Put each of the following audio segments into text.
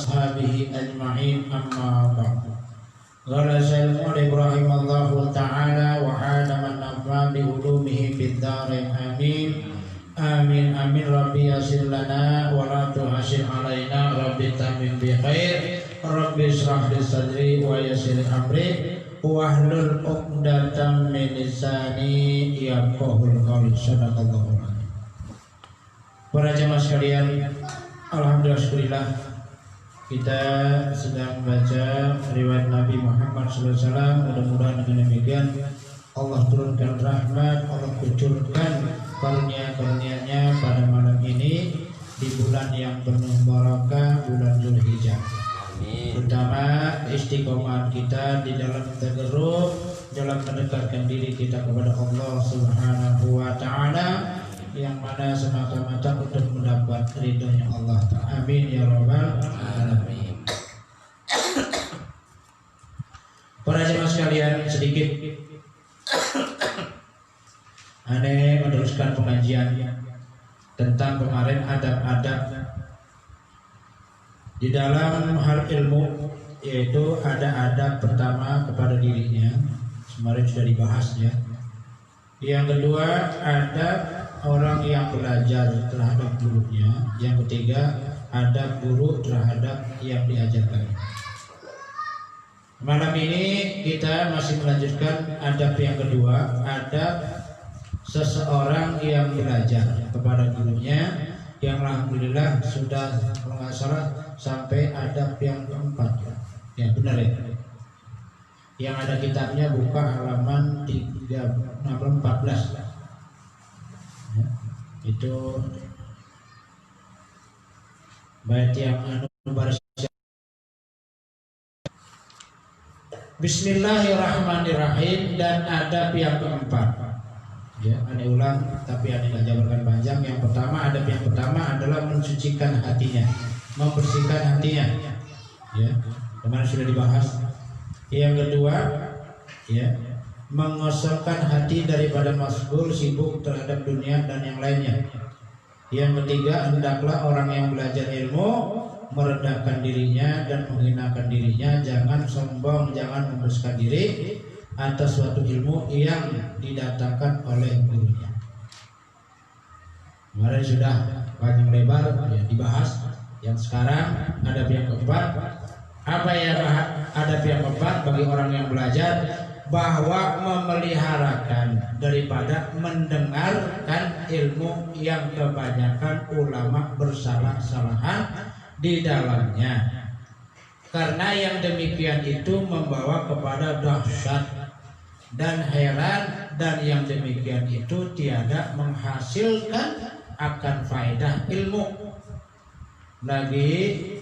وأصحابه أجمعين أما بعد. قال سيدنا إبراهيم الله تعالى وعاد من نفع بعلومه في الدارين آمين آمين آمين. ربي يسر لنا ولا تحسن علينا ربي تمم بخير ربي اشرح لي صدري ويسر أمري wahlul 'uqdatam min lisani yafqahul qawl. Sadaqallahu alazim. Para jemaah sekalian, alhamdulillah kita sedang baca riwayat Nabi Muhammad SAW. Mudah-mudahan dengan demikian Allah turunkan rahmat, Allah kucurkan karunia-karunia-Nya pada malam ini di bulan yang penuh barakah, bulan Zulhijjah. Pertama, istiqomah kita di dalam tagarrub, dalam mendekatkan diri kita kepada Allah Subhanahu wa taala, yang mana semata-mata untuk mendapat ridhonya Allah Ta'ala. Amin ya rabbal alamin. Para jemaah sekalian, sedikit aneh meneruskan pengajian tentang kemarin adab-adab di dalam hal ilmu, yaitu ada adab pertama kepada dirinya, kemarin sudah dibahas ya. Yang kedua, adab orang yang belajar terhadap gurunya. Yang ketiga, adab guru terhadap yang diajarkan. Malam ini kita masih melanjutkan adab yang kedua, adab seseorang yang belajar kepada gurunya, yang alhamdulillah sudah kalau nggak salah sampai adab yang keempat ya benar ya. Yang ada kitabnya buka halaman 14 ya, itu bait yang baris. Bismillahirrahmanirrahim. Dan adab yang keempat ya, aneh ulang tapi aneh nggak jabarkan panjang. Yang pertama, adab yang pertama adalah mensucikan hatinya, membersihkan hatinya ya, kemarin sudah dibahas. Yang kedua ya, mengosongkan hati daripada masghul, sibuk terhadap dunia dan yang lainnya. Yang ketiga, hendaklah orang yang belajar ilmu merendahkan dirinya dan menghinakan dirinya, jangan sombong, jangan membesarkan diri atas suatu ilmu yang didatangkan oleh gurunya. Kemarin sudah panjang lebar ya dibahas. Yang sekarang adab yang keempat. Apa ya adab yang keempat bagi orang yang belajar? Bahwa memeliharakan daripada mendengarkan ilmu yang kebanyakan ulama bersalah-salahan di dalamnya. Karena yang demikian itu membawa kepada dahsyat dan heran, dan yang demikian itu tiada menghasilkan akan faedah ilmu. Lagi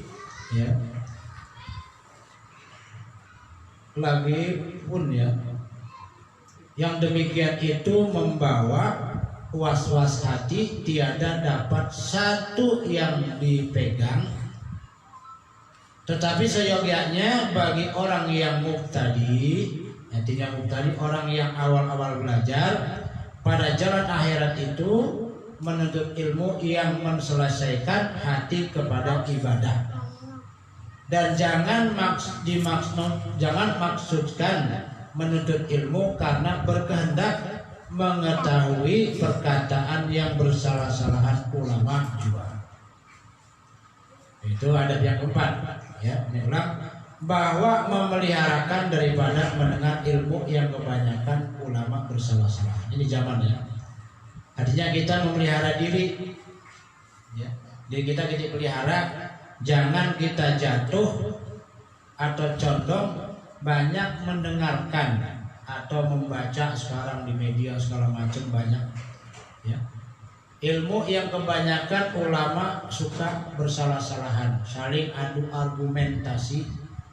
pun ya, yang demikian itu membawa was-was hati, tiada dapat satu yang dipegang. Tetapi seyogyanya bagi orang yang mubtadi, artinya mubtadi orang yang awal-awal belajar, pada jalan akhirat itu menuntut ilmu yang menselesaikan hati kepada ibadah. Dan jangan maksudkan menuntut ilmu karena berkehendak mengetahui perkataan yang bersalah-salahan ulama juga. Itu adab yang keempat ya, ini ulang, bahwa memeliharakan daripada mendengar ilmu yang kebanyakan ulama bersalah-salahan. Ini zamannya. Artinya kita memelihara diri ya, diri kita pelihara, jangan kita jatuh atau condong banyak mendengarkan atau membaca sekarang di media segala macam banyak ya, ilmu yang kebanyakan ulama suka bersalah-salahan, saling adu argumentasi,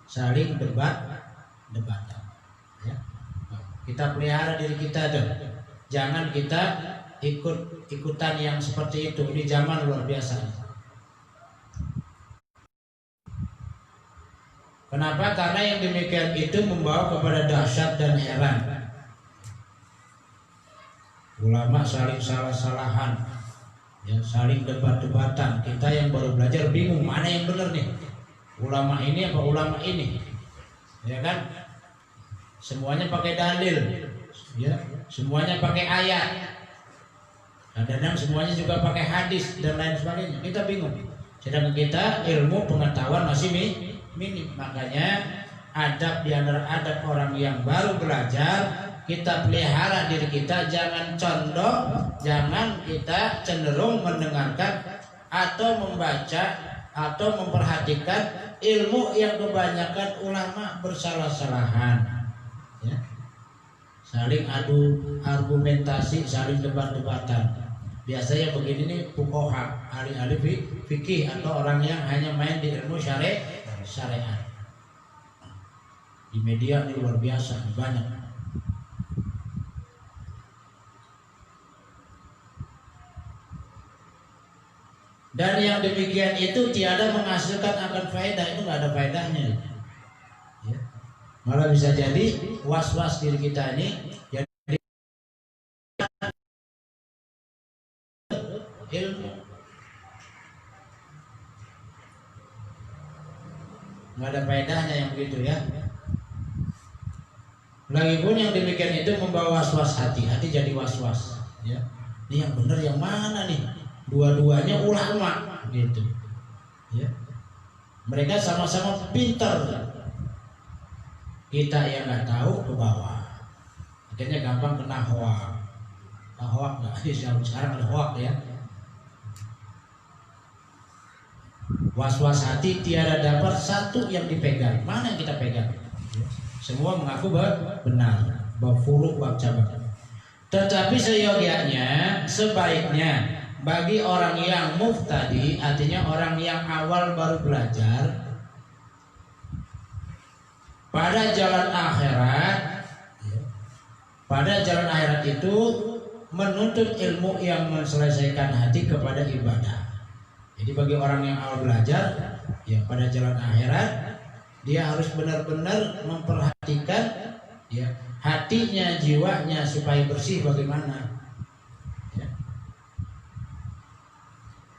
saling debat-debatan ya. Kita pelihara diri kita tuh, jangan kita ikut-ikutan yang seperti itu. Ini zaman luar biasa. Kenapa? Karena yang demikian itu membawa kepada dahsyat dan heran. Ulama saling salah-salahan ya, saling debat-debatan. Kita yang baru belajar bingung mana yang benar nih ulama ini apa ulama ini, ya kan? Semuanya pakai dalil, ya, semuanya pakai ayat, kadang-kadang semuanya juga pakai hadis dan lain sebagainya. Kita bingung. Sedangkan kita ilmu pengetahuan masih minim. Makanya adab di antara adab orang yang baru belajar, kita pelihara diri kita, jangan condong, jangan kita cenderung mendengarkan atau membaca atau memperhatikan ilmu yang kebanyakan ulama bersalah-salahan, ya. Saling adu argumentasi, saling debat-debatan. Biasanya begini nih fuqaha, ahli-ahli fikih atau orang yang hanya main di ilmu syariat. Di media ini luar biasa, banyak. Dan yang demikian itu tiada menghasilkan akan faedah, itu nggak ada faedahnya. Ya. Malah bisa jadi was-was diri kita ini jadi ilmu. Nggak ada faedahnya yang begitu ya. Lagipun yang demikian itu membawa was-was hati jadi was-was. Ya. Ini yang benar yang mana nih? Dua-duanya ulama gitu. Ya. Mereka sama-sama pintar. Kita yang nggak tahu ke bawah. Akhirnya gampang kena hoak. Hoak nggak? Sekarang ada hoak ya. Was-was hati tiada dapat satu yang dipegang. Mana yang kita pegang? Semua mengaku benar, bafuluk bab cabang. Tetapi seyogianya, sebaiknya bagi orang yang muftadi, artinya orang yang awal baru belajar, pada jalan akhirat itu menuntut ilmu yang menyelesaikan hati kepada ibadah. Jadi bagi orang yang awal belajar, ya pada jalan akhirat dia harus benar-benar memperhatikan ya hatinya, jiwanya supaya bersih bagaimana. Ya.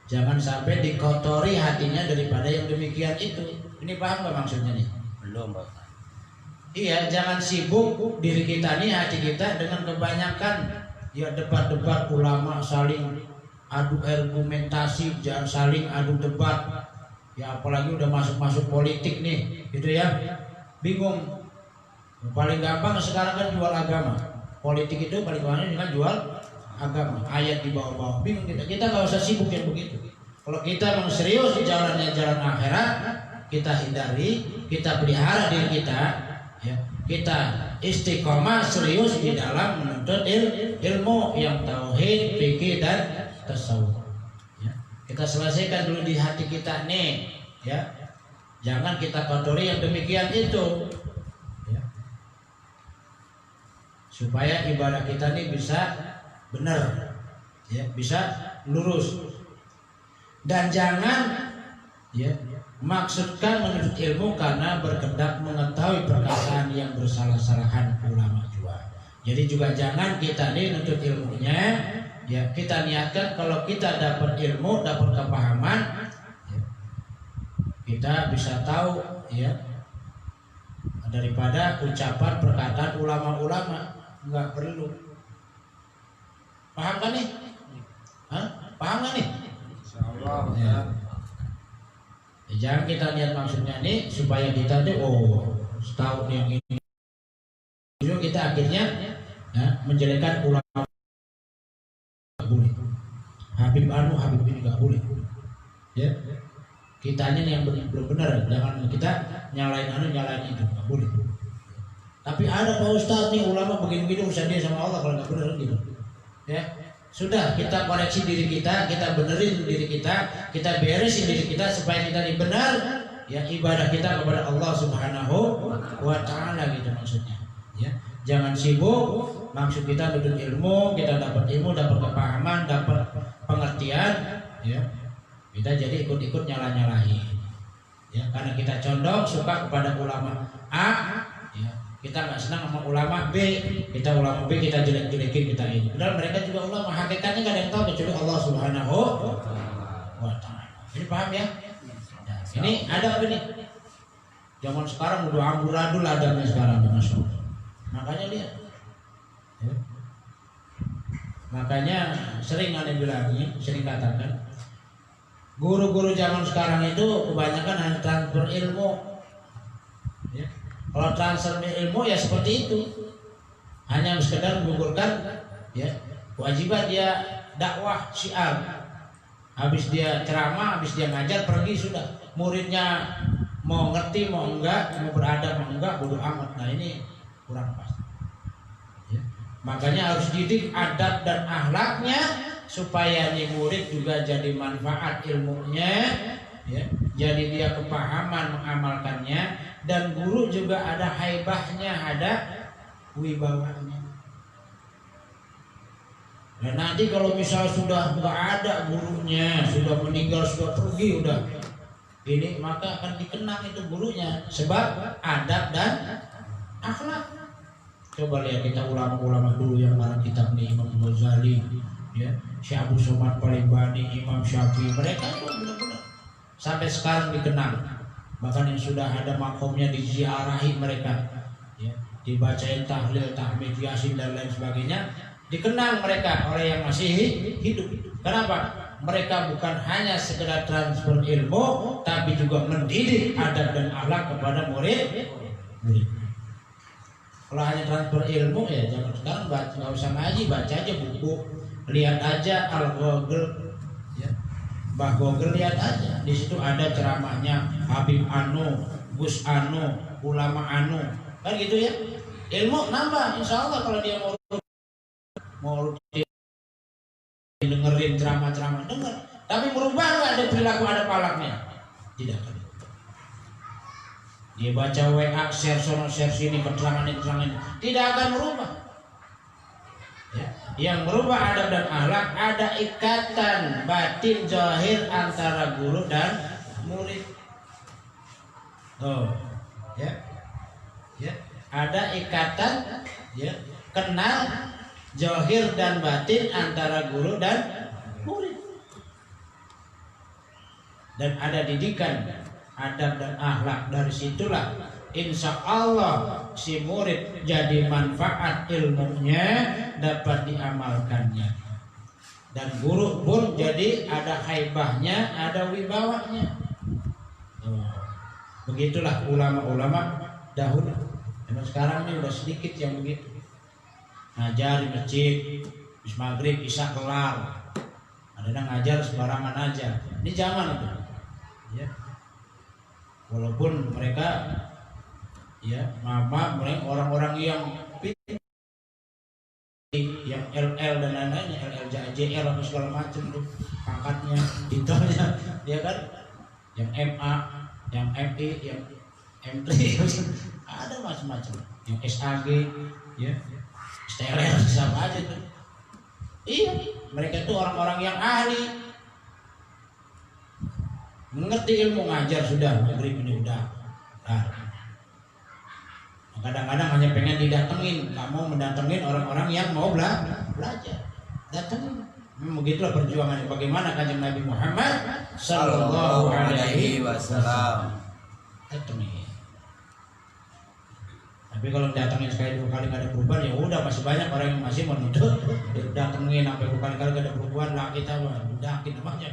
Jangan sampai dikotori hatinya daripada yang demikian itu. Ini paham nggak maksudnya nih? Belum, Pak. Iya, jangan sibuk diri kita nih, hati kita dengan kebanyakan ya debat-debat ulama, saling adu argumentasi, jangan saling adu debat. Ya apalagi udah masuk politik nih, gitu ya. Bingung. Paling gampang sekarang kan jual agama. Politik itu paling gampang dengan jual agama. Ayat di bawah-bawah. Bingung kita. Kita nggak usah sibuk yang begitu. Kalau kita memang serius di jalan akhirat, kita hindari, kita pelihara diri kita, ya. Kita istiqomah serius di dalam menuntut ilmu yang tauhid, fikih dan tasawuf. Kita selesaikan dulu di hati kita nih, ya. Jangan kita kotori yang demikian itu, ya. Supaya ibadah kita nih bisa benar, ya, bisa lurus. Dan jangan, ya, maksudkan menuntut ilmu karena berkehendak mengetahui perkataan yang bersalah-salahan ulama juga. Jadi juga jangan kita nih menuntut ilmunya. Ya, kita niatkan kalau kita dapat ilmu, dapat kepahaman, ya, kita bisa tahu, ya, daripada ucapan perkataan ulama-ulama. Nggak perlu. Paham kan nih? Hah? Paham kan nih? Insyaallah. Ya. Ya, jangan kita lihat maksudnya nih supaya kita tuh tahu yang ini. Kita akhirnya ya, menjelekan ulama. Boleh. Habib ini nggak boleh. Ya, kitanya yang benar, jangan kita nyalain nyalain itu, nggak boleh. Tapi ada Pak Ustadz nih ulama begini-begini urusan dia sama Allah kalau nggak benar gitu. Ya, sudah kita koreksi diri kita benerin diri kita beresin diri kita supaya kita ini benar. Ya, ibadah kita kepada Allah Subhanahu wa Ta'ala gitu maksudnya. Ya, jangan sibuk. Maksud kita nuntut ilmu, kita dapat ilmu, dapat kepahaman, dapat pengertian, ya. Kita jadi ikut-ikut nyala-nyalain. Ya, karena kita condong suka kepada ulama A, ya. Kita nggak senang sama ulama B, kita ulama B kita jelek-jelekin kita ini. Padahal mereka juga ulama, hakikatnya nggak ada yang tahu kecuali Allah Subhanahu wa Ta'ala. Ini paham ya? Nah, ini ada apa nih? Zaman sekarang udah amburadul adanya sekarang, Masya Allah. Makanya lihat, ya. Makanya sering aneh bilangnya, sering katakan, guru-guru zaman sekarang itu kebanyakan hanya transfer ilmu. Ya. Kalau transfer ilmu ya seperti itu, hanya sekedar menggugurkan, ya, kewajiban dia dakwah syiar. Habis dia ceramah, habis dia ngajar pergi sudah. Muridnya mau ngerti mau enggak, mau beradab mau enggak, bodoh amat. Nah ini kurang pas. Ya. Makanya harus didik adab dan akhlaknya supaya nih murid juga jadi manfaat ilmunya, ya. Jadi dia kepahaman mengamalkannya, dan guru juga ada haibahnya, ada wibawanya. Dan nanti kalau misal sudah nggak ada gurunya, sudah meninggal, sudah pergi, udah ini, maka akan dikenang itu gurunya, sebab adab dan akhlak. Coba lihat kita ulama-ulama dulu yang marah kitab nih, Imam Ghazali, ya, Syekh Abu Somad Palembani, Imam Syafi'i, mereka itu benar-benar sampai sekarang dikenang. Bahkan yang sudah ada makomnya diziarahi mereka, ya, dibacain tahlil, tahmid, yasin dan lain sebagainya, dikenang mereka oleh yang masih hidup. Kenapa? Mereka bukan hanya sekedar transfer ilmu, tapi juga mendidik adab dan akhlak kepada murid. Kalau hanya transfer ilmu ya zaman sekarang nggak usah ngaji, baca aja buku, lihat aja Al-Google, ya. Bah Google lihat aja, di situ ada ceramahnya Habib Anu, Gus Anu, ulama Anu, kan gitu ya. Ilmu nambah, insya Allah kalau dia mau dengerin ceramah-ceramah, denger, tapi merubah nggak ada perilaku, ada palaknya? Tidak akan. Dia baca WA, share sono, share sini, keterangan ini, tidak akan merubah. Ya. Yang merubah adab dan akhlak, ada ikatan batin zahir antara guru dan murid. Oh, ya, ya, ada ikatan, ya, kenal zahir dan batin antara guru dan murid, dan ada didikan adab dan akhlak. Dari situlah insya Allah si murid jadi manfaat ilmunya dapat diamalkannya, dan guru pun jadi ada haibahnya, ada wibawanya. Begitulah ulama-ulama dahulu. Dan sekarang ini udah sedikit yang begitu. Ngajar di masjid, habis maghrib, isya kelar, ada yang ngajar sembarangan aja. Ini zaman itu, ya. Walaupun mereka, ya, maaf, mereka orang-orang yang yang LL dan lain-lainnya, LL, apa segala macam tuh pangkatnya, titelnya, dia kan, yang MA, yang MI, yang M3, ada macam-macam, yang SAG, ya. STLR sama aja tuh. Iya, mereka tuh orang-orang yang ahli, mengerti ilmu, ngajar sudah, maghrib ini udah. Nah, kadang-kadang hanya pengen didatengin, nggak mau mendatengin orang-orang yang mau belajar. Datengin. Begitulah perjuangan. Bagaimana kanjeng Nabi Muhammad Sallallahu Alaihi Wasallam. Datengin. Tapi kalau datangin sekali dua kali nggak ada perubahan, ya udah, masih banyak orang yang masih menuntut datengin sampai berkali-kali nggak ada perubahan lah, kita udah namanya.